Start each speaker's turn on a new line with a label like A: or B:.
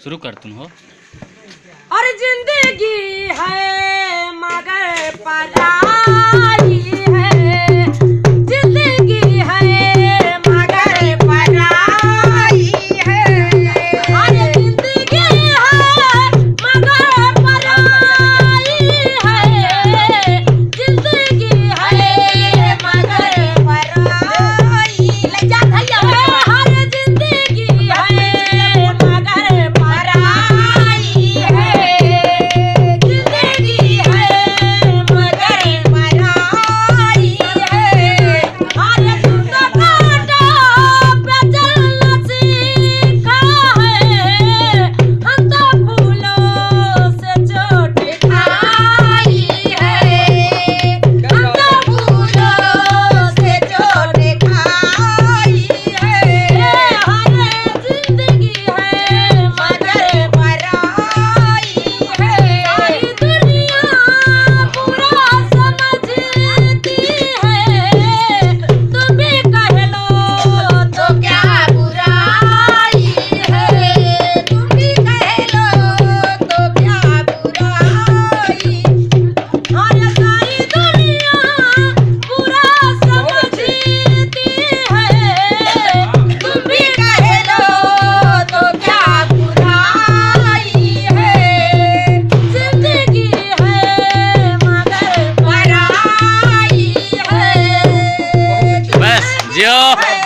A: शुरू कर तुम हो।
B: और जिंदगी है मगर पराई है, जिंदगी है मगर पराई है। और जिंदगी है मगर पराई है, जिंदगी है मगर पराई। ले जा भैया। हर जिंदगी है मगर पराई है, जिंदगी है मगर पराई है। और तुम तो कांटों पे चलना सीखा है, हम तो फूलों से चोट खाई है, हम तो फूलों से चोट खाई है। हर जिंदगी है मगर पराई है। सारी दुनिया बुरा समझती है, तुम भी कह लो तो क्या बुराई है, तुम भी कह लो तो क्या बुराई। और सारी दुनिया बुरा समझती है, तुम भी कह लो तो क्या बुराई है। जिंदगी है मगर पराई है।
A: बस जियो।